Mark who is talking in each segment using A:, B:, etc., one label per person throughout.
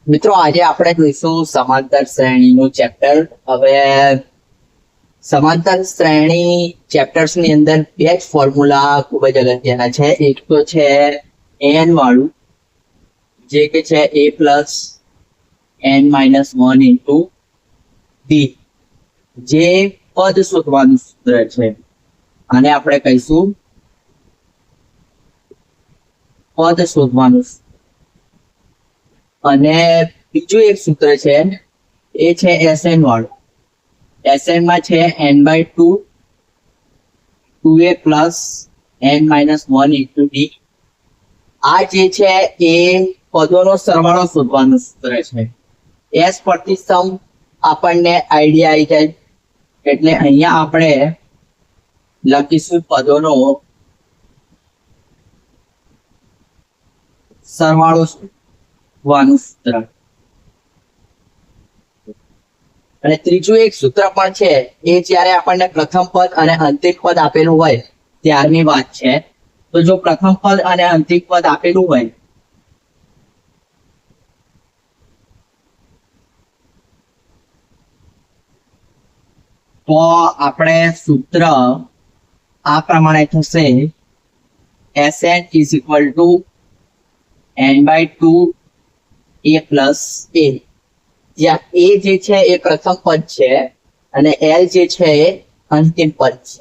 A: મિત્રો આજે આપણે જોઈશું સમાંતર શ્રેણીનું ચેપ્ટર. હવે સમાંતર શ્રેણી ચેપ્ટર્સ ની અંદર બે જ ફોર્મ્યુલા ખૂબ જ અગત્યના છે. એક તો છે એન વાળું, જે કે છે a plus n minus 1 into b, જે પદ શોધવાનું સૂત્ર છે. આને આપણે કહીશું પદ શોધવાનું. અને બીજું એક સૂત્ર છે, એ છે Sn વાળું. Sn માં છે n/2 2a plus n minus 1 into d. આ જે છે એ પદોનો સરવાળો શોધવાનું સૂત્ર છે. S પરથી સમ આપણને આઈડિયા આવી જાય, એટલે અહીંયા આપણે લખીશું પદોનો સરવાળો શોધવાનું સૂત્ર. અને ત્રીજું એક સૂત્ર પણ છે, એ જ્યારે આપણને પ્રથમ પદ અને અંતિમ પદ આપેલું હોય ત્યારની વાત છે. તો જો પ્રથમ પદ અને અંતિમ પદ આપેલું હોય તો આપણે સૂત્ર આ પ્રમાણે થશે: Sn is equal to n/2 a plus a, જ્યાં a જે છે એ પ્રથમ પદ છે અને l જે છે એ અંતિમ પદ છે.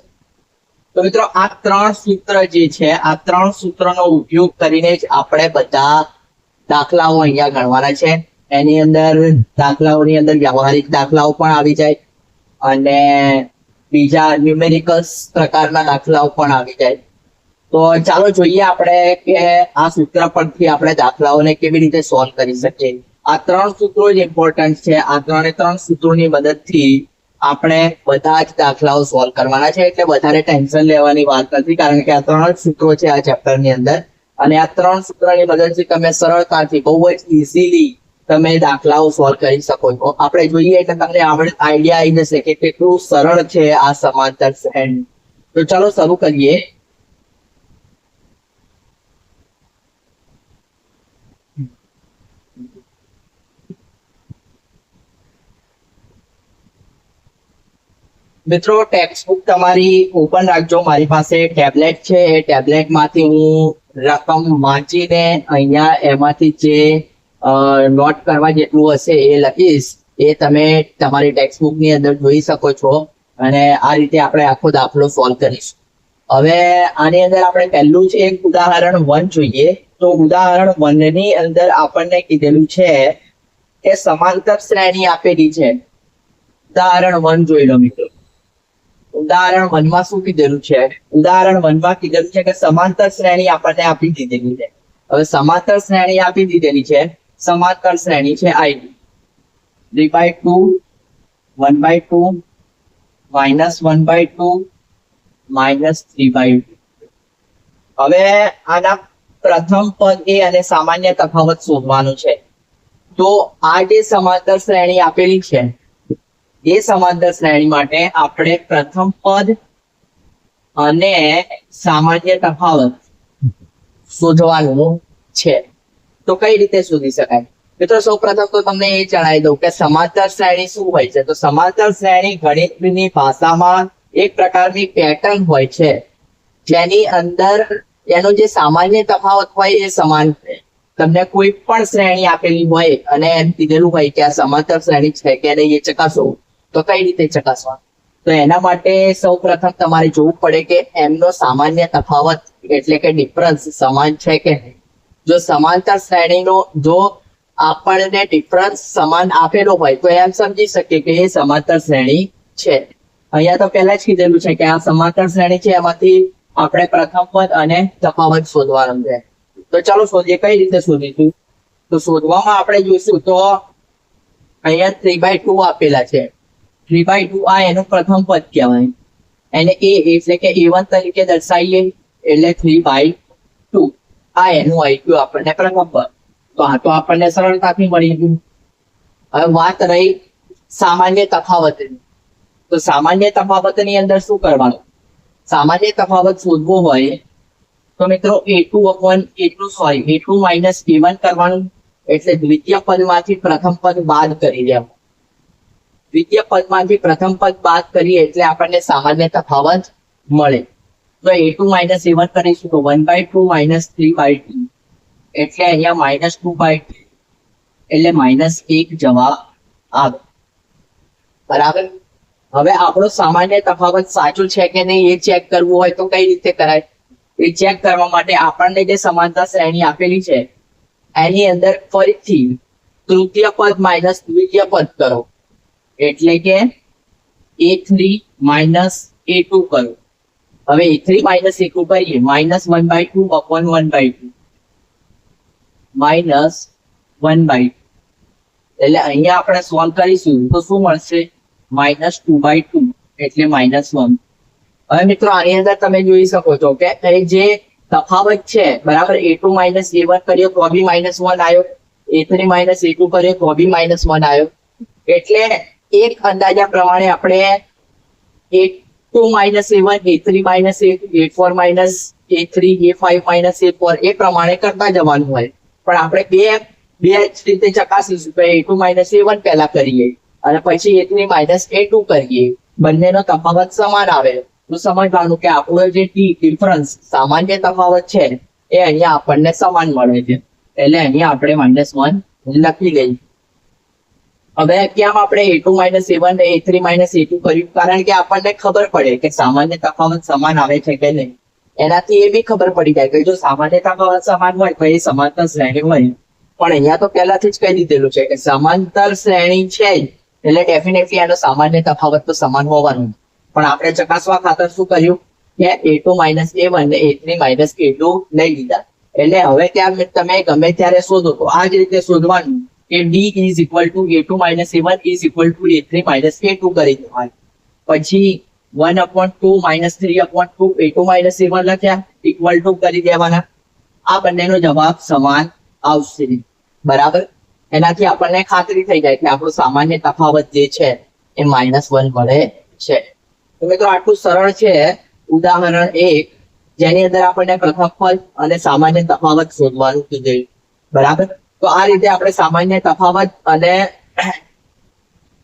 A: તો મિત્રો આ ત્રણ સૂત્ર જે છે, આ ત્રણ સૂત્રનો ઉપયોગ કરીને જ આપણે બધા દાખલાઓ અહીંયા ગણવાના છે. એની અંદર દાખલાઓની અંદર વ્યવહારિક દાખલાઓ પણ આવી જાય અને બીજા ન્યુમેરિકલ્સ પ્રકારના દાખલાઓ પણ આવી જાય. તો ચાલો જોઈએ આપણે કે આ સૂત્ર પરથી આપણે દાખલાઓને કેવી રીતે સોલ્વ કરી શકીએ. આ ત્રણ સૂત્રો જ ઇમ્પોર્ટન્ટ છે. આ ત્રણ સૂત્રોની મદદથી આપણે બધા જ દાખલાઓ સોલ્વ કરવાના છે, એટલે વધારે ટેન્શન લેવાની વાત નથી, કારણ કે આ ત્રણ જ સૂત્રો છે આ ચેપ્ટરની અંદર. અને આ ત્રણ સૂત્રોની મદદથી તમે સરળતાથી, બહુ જ ઇઝીલી તમે દાખલાઓ સોલ્વ કરી શકો છો. આપણે જોઈએ એટલે તમને આઈડિયા આવી જશે કે કેટલું સરળ છે આ સમાંતર શ્રેણી. તો ચાલો શરૂ કરીએ. મિત્રો ટેક્સ્ટ બુક તમારી ઓપન રાખજો. મારી પાસે ટેબ્લેટ છે, એ ટેબ્લેટ માંથી હું રકમ વાંચીને અહીંયા એમાંથી જે નોટ કરવા જેટલું હશે એ લખીશ. એ તમે તમારી ટેક્સ્ટ બુક ની અંદર જોઈ શકો છો. અને આ રીતે આપણે આખો દાખલો સોલ્વ કરીશું. હવે આની અંદર આપણે પહેલું જ એક ઉદાહરણ 1 જોઈએ. તો ઉદાહરણ 1 ની અંદર આપણને કીધેલું છે કે સમાંતર શ્રેણી આપેલી છે. ઉદાહરણ 1 જોઈ લો મિત્રો. ઉદાહરણ 1 માં શું કીધેલું છે? ઉદાહરણ 1 માં કીધેલું છે કે સમાંતર શ્રેણી આપણને આપી દીધેલી છે. હવે સમાંતર શ્રેણી આપી દીધેલી છે. સમાંતર શ્રેણી છે I 3/2 1/2 -1/2 -3/2. હવે આના પ્રથમ પદ એ અને સામાન્ય તફાવત શોધવાનું છે. તો આ જે સમાંતર શ્રેણી આપેલી છે, એ સમાંતર શ્રેણી માટે આપણે પ્રથમ પદ અને સામાન્ય તફાવત શોધવાનું છે. તો કઈ રીતે શોધી શકાય? મિત્રો સૌપ્રથમ તો તમને એ જણાવી દઉં કે સમાંતર શ્રેણી શું હોય છે. તો સમાંતર શ્રેણી ગણિતની ભાષામાં એક પ્રકારની પેટર્ન હોય છે, જેની અંદર એનો જે સામાન્ય તફાવત હોય એ સમાન છે. તમને કોઈ પણ શ્રેણી આપેલી હોય અને એમ કીધેલું હોય કે આ સમાંતર શ્રેણી છે કે નહીં, એ ચકાસો. તો કઈ રીતે ચકાસવા? તો એના માટે સૌ પ્રથમ તમારે જોવું પડે કે એમનો સામાન્ય તફાવત એટલે કે ડિફરન્સ સમાન છે કે નહીં. જો સમાંતર શ્રેણીનો જો આપણને ડિફરન્સ સમાન આપેલો હોય તો એમ સમજી શકીએ કે એ સમાંતર શ્રેણી છે. અહીંયા તો પહેલા જ કીધેલું છે કે આ સમાંતર શ્રેણી છે, એમાંથી આપણે પ્રથમ પદ અને તફાવત શોધવાનું છે. તો ચાલો શોધીએ. કઈ રીતે શોધીશું? તો શોધવામાં આપણે જોઈશું તો અહીંયા 3/2 આપેલા છે. 3/2 આ એનું પ્રથમ પદ કહેવાય. એને a એટલે કે a1 તરીકે દર્શાવીએ એટલે 3/2 આ એનું આવી ગયું આપણને પ્રથમ પદ. તો આ તો આપણને સરળતાથી મળી ગયું. હવે વાત રહી સામાન્ય તફાવતની. તો સામાન્ય તફાવતની અંદર શું કરવાનું? સામાન્ય તફાવત શોધવો હોય તો મિત્રો a2 minus a1 કરવાનું. એટલે દ્વિતીય પદમાંથી પ્રથમ પદ બાદ કરી દેવું. દ્વિતીય પદમાંથી પ્રથમ પદ બાદ કરીએ એટલે આપણને સામાન્ય તફાવત મળે. તો a2 માઇનસ a1 કરીશું તો 1/2 માઇનસ 3/2 એટલે અહીંયા માઇનસ 2/2 એટલે -1 જવાબ આવે. બરાબર. હવે આપણો સામાન્ય તફાવત સાચું છે કે નહીં એ ચેક કરવું હોય તો કઈ રીતે કરાય? એ ચેક કરવા માટે આપણને જે સમાંતર શ્રેણી આપેલી છે એની અંદર ફરીથી તૃતીય પદ માઇનસ દ્વિતીય પદ કરો એટલે કે a3 માઇનસ a2 કરો. હવે a3 માઇનસ a2 કરીએ -1/2 upon 1/2 માઇનસ 1/2 એટલે અહીંયા આપણે સોલ્વ કરીશું તો શું મળશે? -2/2 એટલે -1. હવે મિત્રો આની અંદર તમે જોઈ શકો છો કે જે તફાવત છે બરાબર a2 માઇનસ a1 કરીએ તો બી -1 આવ્યો, a3 માઇનસ a2 કરીએ તો બી -1 આવ્યો. એટલે એક અંદાજા પ્રમાણે આપણે a2 minus a1, a3 minus a2, a4 minus a3, a5 minus a4 એ પ્રમાણે કરતા જવાનું હોય. પણ આપણે બે રીતે ચકાસીશું કે a2 માઇનસ a1 પહેલા કરીએ અને પછી a3 માઇનસ a2 કરીએ, બંનેનો તફાવત સમાન આવે તો સમજવાનું કે આપણો જે ડિફરન્સ સામાન્ય તફાવત છે એ અહીંયા આપણને સમાન મળે છે. એટલે અહીંયા આપણે -1 લખી લઈએ. હવે કેમ આપણે a2 માઇનસ a1 ને a3 માઇનસ a2 કર્યું? કારણ કે આપણને ખબર પડે કે સામાન્ય તફાવત સમાન આવે છે કે નહીં. એનાથી એ બી ખબર પડી જાય કે જો સામાન્ય તફાવત સમાન હોય તો એ સમાંતર શ્રેણી હોય. પણ અહીંયા તો પહેલાથી જ કહી દીધેલું છે કે સમાંતર શ્રેણી છે એટલે ડેફિનેટલી એનો સામાન્ય તફાવત તો સમાન હોવાનું. પણ આપણે ચકાસવા ખાતર શું કર્યું કે a2 માઇનસ a1 ને a3 માઇનસ a2 લઈ લીધા. એટલે હવે ત્યાં તમે ગમે ત્યારે શોધો તો આ જ રીતે શોધવાનું કે d is equal to a2 minus a1 is equal to a3 minus a2 કરી દેવાનું. પછી 1/2 માઇનસ 3/2 a2 માઇનસ a1 લખ્યા ઇક્વલ ટુ કરી દેવાના. આ બંનેનો જવાબ સમાન આવશે. બરાબર. એનાથી આપણને ખાતરી થઈ જાય કે આપણો સામાન્ય તફાવત જે છે એ -1 મળે છે. તો મિત્રો આટલું સરળ છે ઉદાહરણ 1 જેની અંદર આપણને પ્રથમ પદ અને સામાન્ય તફાવત શોધવાનું કીધું. બરાબર. તો આ રીતે આપણે સામાન્ય તફાવત અને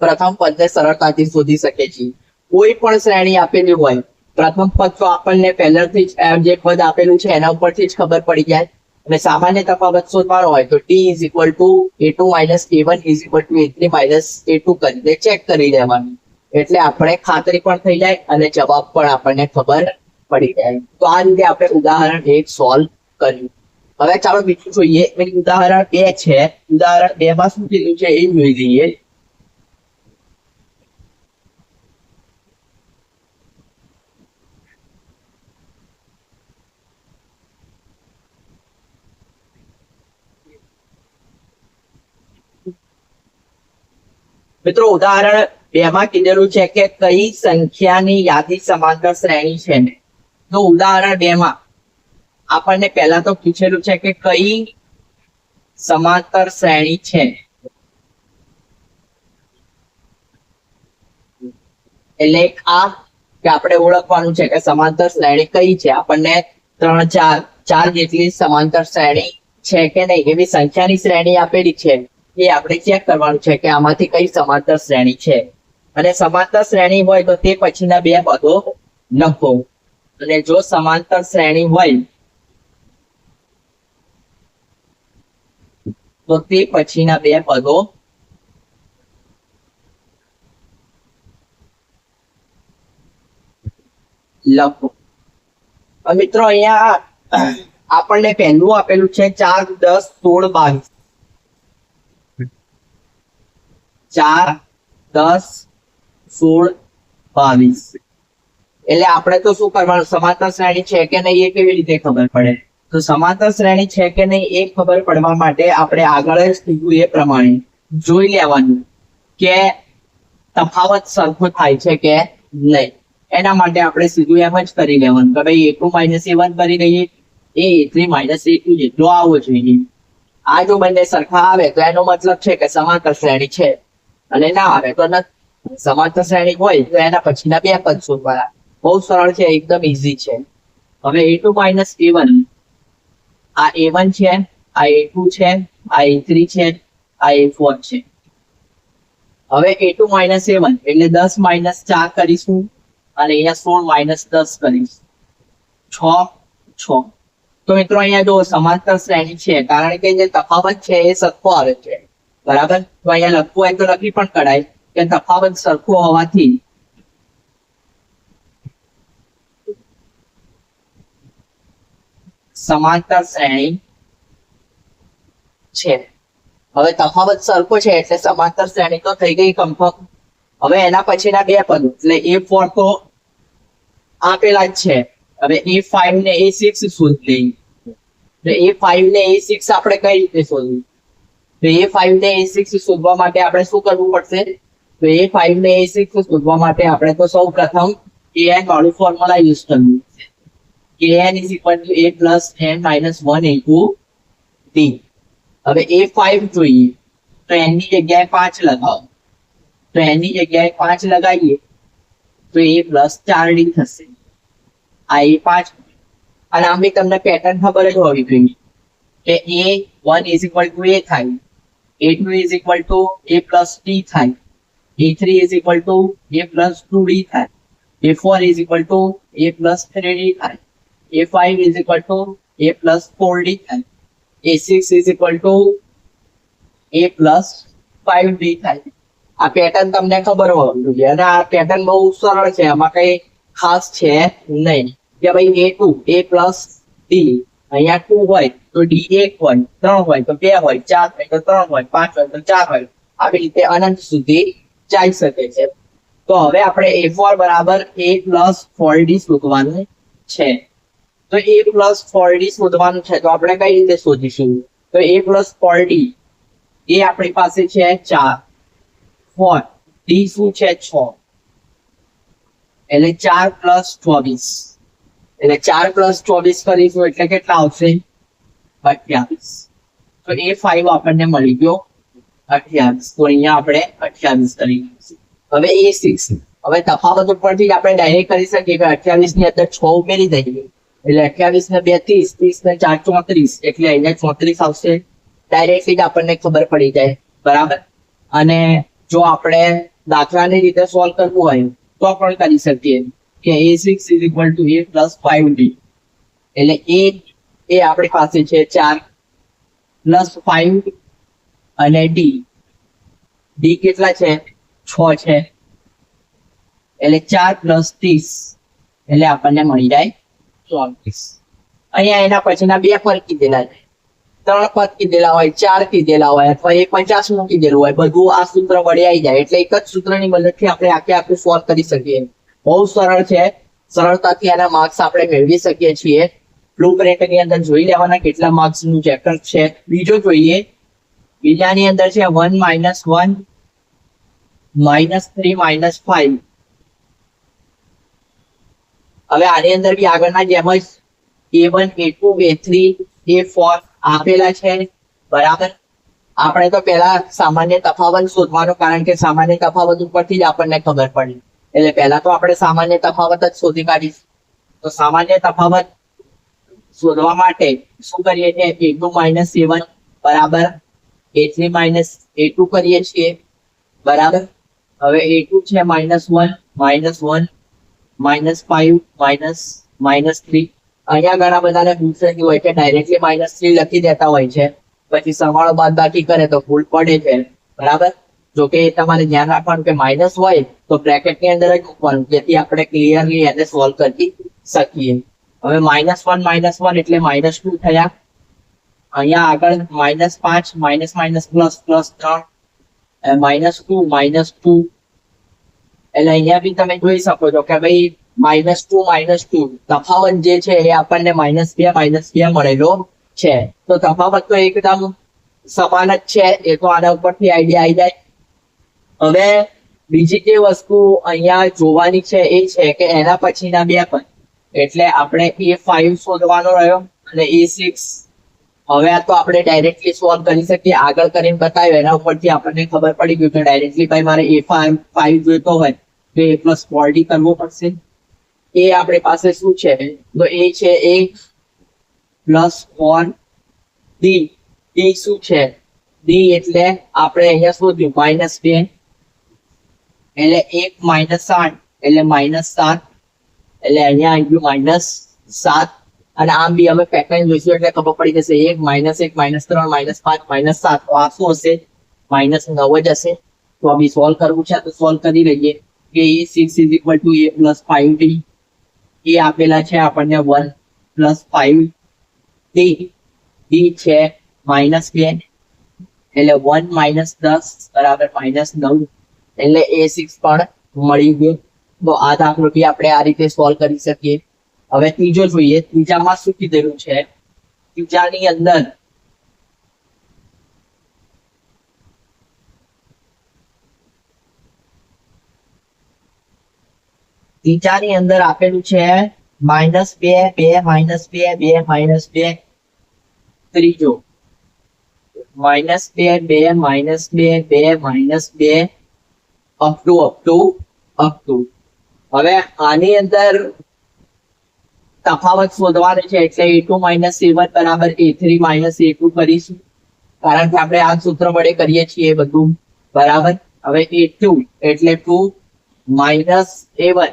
A: પ્રથમ પદને સરળતાથી શોધી શકીએ છીએ. કોઈ પણ શ્રેણી આપેલી હોય પ્રથમ પદ તો આપણને પહેલાથી જ જે પદ આપેલું છે એના ઉપરથી જ ખબર પડી જાય. અને સામાન્ય તફાવત શોધવાનો હોય તો t is equal to a2 minus a1 is equal to a3 minus a2 કરીને ચેક કરી લેવાનું. એટલે આપણે ખાતરી પણ થઈ જાય અને જવાબ પણ આપણને ખબર પડી જાય. તો આ રીતે આપણે ઉદાહરણ 1 સોલ્વ કર્યું. હવે ચાલો બીજું જોઈએ. ઉદાહરણ 2 છે. ઉદાહરણ 2 માં શું કીધું છે એ જોઈ લઈએ. મિત્રો ઉદાહરણ 2 માં કીધેલું છે કે કઈ સંખ્યાની યાદી સમાંતર શ્રેણી છે. તો ઉદાહરણ 2 માં આપણને પહેલા તો પૂછેલું છે કે કઈ સમાંતર શ્રેણી છે. એટલે આ કે આપણે ઓળખવાનું છે કે સમાંતર શ્રેણી કઈ છે. આપણને 3 4 જેટલી સમાંતર શ્રેણી છે કે નહીં એવી સંખ્યાની શ્રેણી આપેલી છે. એ આપણે ચેક કરવાનું છે કે આમાંથી કઈ સમાંતર શ્રેણી છે. અને સમાંતર શ્રેણી હોય તો તે પછીના બે પદો લખો. અને જો સમાંતર શ્રેણી હોય તો તે પછીના બે પદો લખો. મિત્રો અહીંયા આપણને પહેલું આપેલું છે 4 10 16 22. 4 10 16 22 એટલે આપણે તો શું કરવાનું? સમાંતર શ્રેણી છે કે નહીં એ કેવી રીતે ખબર પડે? તો સમાંતર શ્રેણી છે કે નહીં એ ખબર પડવા માટે આપણે આગળ જ કીધું એ પ્રમાણે જોઈ લેવાનું કે તફાવત સરખો થાય છે કે નહીં. એના માટે આપણે સીધું એમ જ કરી લેવાનું કે ભાઈ a2 માઇનસ a1 કરી દઈએ, a3 માઇનસ a2 જેટલો આવવો જોઈએ. આ જો બંને સરખા આવે તો એનો મતલબ છે કે સમાંતર શ્રેણી છે, અને ના આવે તો સમાંતર શ્રેણી હોય તો એના પછીના બે પદ શોધવાના. બહુ સરળ છે, એકદમ ઈઝી છે. હવે a2 માઇનસ a1, આ a1 છે આ A2 છે, આ A3 છે, આ A4 છે. હવે A2 માઇનસ A1 એટલે 10 માઇનસ 4 કરીશું અને અહીંયા 16 માઇનસ 10 કરીશું. 6 તો મિત્રો અહીંયા જો સમાંતર શ્રેણી છે કારણ કે જે તફાવત છે એ સરખો આવે છે, બરાબર. તો અહીંયા લખવું હોય તો લખી પણ કરાય કે તફાવત સરખો હોવાથી સમાંતર શ્રેણી છે. હવે તફાવત સરખો છે એટલે સમાંતર શ્રેણી તો થઈ ગઈ કન્ફર્મ. હવે એના પછીના બે પદો એટલે A4 તો આપેલા જ છે. હવે A5 ને A6 શોધી લઈએ. તો A5 ને A6 આપણે કઈ રીતે શોધવું? તો A5 ને A6 શોધવા માટે આપણે શું કરવું પડશે? તો A5 ને A6 શોધવા માટે આપણે તો સૌ પ્રથમ an વાળું ફોર્મ્યુલા યુઝ કરવું છે. an is equal to a plus n minus 1 into d. હવે A5 જોઈએ તો n ની જગ્યાએ 5 લગાવો. તો n ની જગ્યાએ 5 લગાવીએ તો a plus 4d થશે. આ A5 અને આમ બી તમને પેટર્ન ખબર જ હોવી જોઈએ કે A1 is equal to a થાય, A2 is equal to a plus d થાય, A3 is equal to a plus 2d થાય, A4 is equal to a plus 3d થાય, A5 is equal to a plus 4d થાય, A6 is equal to a plus 5d થાય. આ pattern તમને ખબર હોવી જોઈએ અને આ પેટર્ન બહુ સરળ છે, આમાં કઈ ખાસ છે નહીં કે ભાઈ A2 a plus d, અહીંયા 2 હોય તો d 1 હોય, 3 હોય તો 2 હોય, 4 હોય તો 3 હોય, 5 હોય તો 4 હોય, આવી રીતે અનંત સુધી જઈ શકે છે. તો હવે આપણે A4 બરાબર a plus 4d શોધવાનું છે. તો a plus 4d શોધવાનું છે તો આપણે કઈ રીતે શોધીશું? તો a plus 4d એ આપણી પાસે છે 4, 4 d શું છે 6 એટલે 4 plus 24 એટલે 4 plus 24 કરીશું એટલે કેટલા આવશે? 28. તો A5 આપણને મળી ગયો 28. તો અહીંયા આપણે 28 કરી. હવે A6 હવે તફાવત ઉપરથી જ આપણે ડાયરેક્ટ કરી શકીએ કે 28 ની અંદર 6 ઉમેરી દઈએ એટલે 28 ને 2 30, 30 ને 4 34 એટલે અહીંયા 34 આવશે. ડાયરેક્ટલી જ આપણને ખબર પડી જાય, બરાબર. અને જો આપણે દાખલાની રીતે સોલ્વ કરવું હોય તો પણ કરી શકીએ કે A6 is equal to a plus 5d એટલે a આપણી પાસે છે 4 plus 5 અને d કેટલા છે? 6 છે એટલે 4 plus 30 એટલે આપણને મળી જાય 34. અહીંયા એના પછીના બે પદ કીધેલા છે, 3 પદ કીધેલા હોય, 4 કીધેલા હોય અથવા 50 નું કીધેલું હોય, બધું આ સૂત્ર વડે આવી જાય એટલે એક જ સૂત્રની મદદથી આપણે આખું સોલ્વ કરી શકીએ. બહુ સરળ છે, સરળતાથી આના માર્ક્સ આપણે મેળવી શકીએ છીએ. બ્લુપ્રિન્ટ ની અંદર જોઈ લેવાના કેટલા માર્ક્સ નું ચેપ્ટર છે. બીજો જોઈએ, બીજાની અંદર છે 1 minus 1 minus 3 minus 5. હવે આની અંદર બી આગળના જેમ જ A1 A2 A3 A4 આપેલા છે, બરાબર. આપણે તો પહેલા સામાન્ય તફાવત શોધવાનો કારણ કે સામાન્ય તફાવત ઉપરથી જ આપણને ખબર પડી એટલે પહેલા તો આપણે સામાન્ય તફાવત જ શોધી કાઢીશું. તો સામાન્ય તફાવત શોધવા માટે શું કરીએ છીએ? A2 minus A1 બરાબર A3 minus A2 કરીએ છીએ, બરાબર. હવે A2 છે -1 -5 -3. અહીંયા ઘણા બધાને પૂછેલું હોય કે ડાયરેક્ટલી -3 લખી દેતા હોય છે, પછી સરવાળો બાદબાકી કરે તો ભૂલ પડે છે, બરાબર. જો કે તમારે ધ્યાન રાખવાનું કે માઇનસ હોય તો બ્રેકેટ ની અંદર જ મૂકવાનું જેથી આપણે ક્લિયરલી એને સોલ્વ કરી શકીએ. હવે -1 એટલે -2 થયા. અહીંયા આગળ -5 માઇનસ પ્લસ પ્લસ 3 -2 એટલે અહીંયા બી તમે જોઈ શકો છો કે ભાઈ -2 તફાવત જે છે એ આપણને -2 મળેલો છે. તો તફાવત તો એકદમ સમાન જ છે, એ તો આના ઉપરથી આઈડિયા આવી જાય. હવે બીજી જે વસ્તુ અહીંયા જોવાની છે એ છે કે એના પછીના બે પદ એટલે આપણે A5 શોધવાનો રહ્યો અને A6. હવે આ તો આપણે ડાયરેક્ટલી સોલ્વ કરી શકીએ, આગળ કરીને બતાવ્યું એના ઉપરથી આપણને ખબર પડી ગયું કે ડાયરેક્ટલી ભાઈ મારે A5 જોઈતો હોય તો A plus 4D કરવો પડશે. એ આપણી પાસે શું છે? તો એ છે a plus 4D ડી શું છે? ડી એટલે આપણે અહીંયા શોધ્યું -2 એટલે 1 - 8 એટલે -7 એટલે અહીંયા આવી ગયું -7 અને આમ બી અમે પેટર્ન જોઈશું એટલે ખબર પડી જશે 1 -1 -3 -5 -7 તો આ શું હશે? -9 જ હશે. તો આ બી સોલ્વ કરવું છે તો સોલ્વ કરી લઈએ કે a6 = a + 5d એ આપેલા છે આપણને 1 + 5d d છે -2 એટલે 1 - 10 = -9 એટલે a6 પણ મળી ગયું. તો આ દાખલો બી આપણે આ રીતે સોલ્વ કરી શકીએ. હવે ત્રીજો જોઈએ. ત્રીજામાં શું કીધેલું છે? ત્રીજાની અંદર આપેલું છે -2 2 -2 2 -2 ત્રીજો -2 2 -2 2 -2 up to હવે આની અંદર તફાવત શોધવાનો છે એટલે a2 - a1 = a3 - a2 કરીશું કારણ કે આપણે આ સૂત્ર વડે કરીએ છીએ બધું બરાબર. હવે a2 એટલે 2 - a1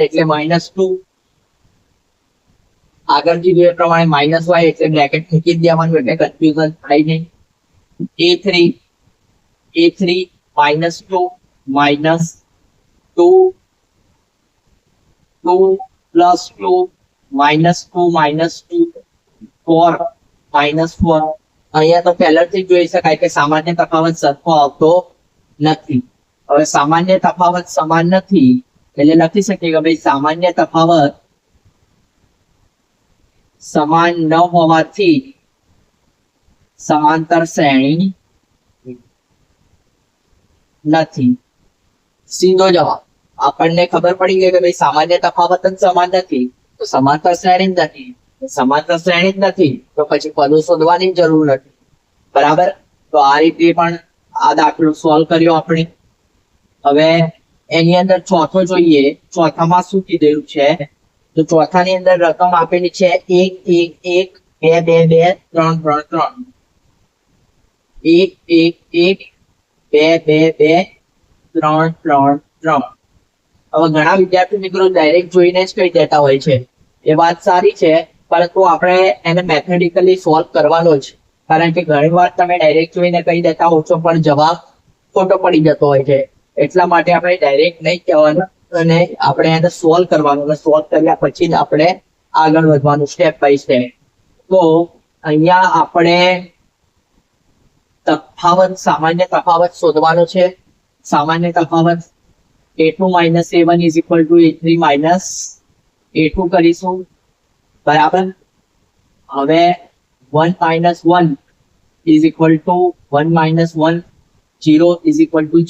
A: એટલે -2 આગળ જે પ્રમાણે માઇનસ હોય એટલે બ્રેકેટ મૂકી દેવાનું એટલે કન્ફ્યુઝન થાય નહીં. a3 -2 -2 2 + 2 -2 -2 4 -4 અહીંયા તો પહેલાથી જોઈ શકાય કે સામાન્ય તફાવત સરખો આવતો નથી. હવે સામાન્ય તફાવત સમાન નથી એટલે લખી શકીએ કે ભાઈ સામાન્ય તફાવત સમાન ન હોવાથી સમાંતર શ્રેણી નથી. સીધો જવાબ. આપણને ખબર પડી ગઈ કે ભાઈ સામાન્ય તફાવત જ સમાન નથી તો સમાંતર શ્રેણી જ નથી. સમાંતર શ્રેણી જ નથી તો પછી પદો શોધવાની જરૂર નથી. બરાબર. તો આ રીતે પણ આ દાખલો સોલ્વ કર્યો આપણે. હવે એની અંદર ચોથો જોઈએ. ચોથામાં શું કીધેલું છે? તો ચોથાની અંદર રકમ આપેલી છે 1 1 1 2 2 3 3 3 1 1 1 2 2 2 3 3 3. હવે ઘણા વિદ્યાર્થી મિત્રો ડાયરેક્ટ જોઈને જ કહી દેતા હોય છે. એ વાત સારી છે પરંતુ આપણે એને મેથેમેટિકલી સોલ્વ કરવાનો જ કારણ કે ઘણી વાર તમે ડાયરેક્ટ જોઈને કહી દેતા હો છો પણ જવાબ ખોટો પડી જતો હોય છે. એટલા માટે આપણે ડાયરેક્ટ નહીં કહેવાનું અને આપણે એને સોલ્વ કરવાનું અને સોલ્વ કર્યા પછી જ આપણે આગળ વધવાનું સ્ટેપ બાય સ્ટેપ. તો અહીંયા આપણે સામાન્ય તફાવત શોધવાનો છે. સામાન્ય તફાવત a2 - a1 = a3 - a2 કરીશું બરાબર. હવે 1 - 1 = 1 - 1 0 =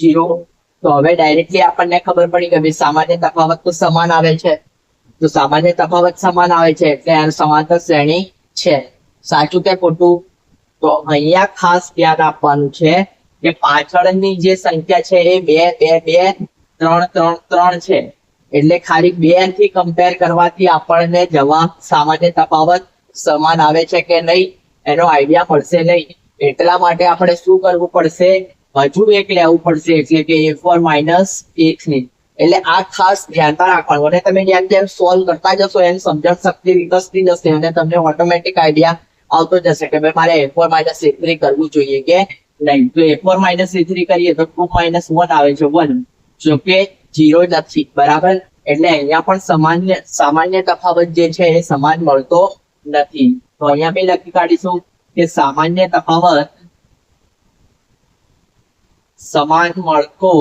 A: 0. તો હવે ડાયરેક્ટલી આપણને ખબર પડી કે સામાન્ય તફાવત તો સમાન આવે છે. તો સામાન્ય તફાવત સમાન આવે છે એટલે આ સમાંતર શ્રેણી છે. સાચું કે ખોટું? તો અહીંયા ખાસ ધ્યાન આપવાનું છે કે પાછળની જે સંખ્યા છે એ 2 2 2 3 3 3 છે એટલે ખાલી 2 થી કમ્પેર કરવાથી આપણને જવાબ સામાન્ય તફાવત સમાન આવે છે કે નહીં એનો આઈડિયા મળશે નહીં. એટલા માટે આપણે શું કરવું પડશે? હજુ એક લેવું પડશે એટલે કે a4 - a3. એટલે આ ખાસ ધ્યાનમાં રાખવાનું અને તમે જેમ જેમ સોલ્વ કરતા જશો એમ સમજણ શક્તિ વિકસતી જશે અને તમને ઓટોમેટિક આઈડિયા આવતો જશે કે ભાઈ મારે a4 - a3 કરવું જોઈએ કે નહીં. તો a4 - a3 કરીએ તો 2 - 1 આવે છે 1 જો કે 0 નથી બરાબર. એટલે અહીંયા પણ સામાન્ય તફાવત જે છે એ સમાન મળતો નથી. તો અહીંયા બી લખી કાઢીશું કે સામાન્ય તફાવત સમાન મળતો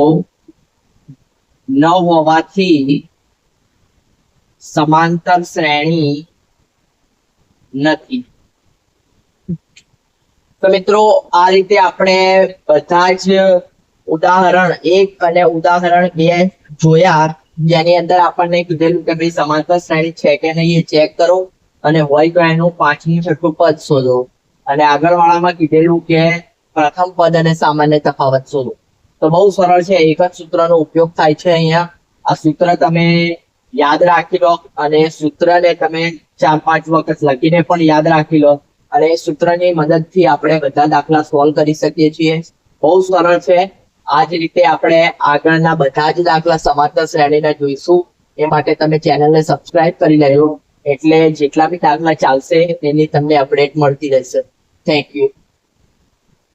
A: ન હોવાથી સમાંતર શ્રેણી નથી. તો મિત્રો આ રીતે આપણે બધા જ ઉદાહરણ 1 અને ઉદાહરણ 2 જોયા જેની અંદર આપણને કીધેલું કે ભાઈ સમાંતર શ્રેણી છે કે નહીં એ ચેક કરો અને હોય તો એનું 5મું 6મું પદ શોધો અને આગળ વાળામાં કીધેલું કે પ્રથમ પદ અને સામાન્ય તફાવત શોધો. તો બહુ સરળ છે. એક જ સૂત્રનો ઉપયોગ થાય છે અહીંયા. આ સૂત્ર તમે યાદ રાખી લો અને સૂત્રને તમે 4-5 વખત લખીને પણ યાદ રાખી લો અને સૂત્રની મદદથી આપણે બધા દાખલા સોલ્વ કરી શકીએ છીએ. બહુ સરળ છે. આ જ રીતે આપણે આગળના બધા જ દાખલા સમાંતર શ્રેણીના જોઈશું. એ માટે તમે ચેનલને સબસ્ક્રાઇબ કરી લેજો, એટલે જેટલા બી દાખલા ચાલશે તેની તમને અપડેટ મળતી રહેશે. Thank you.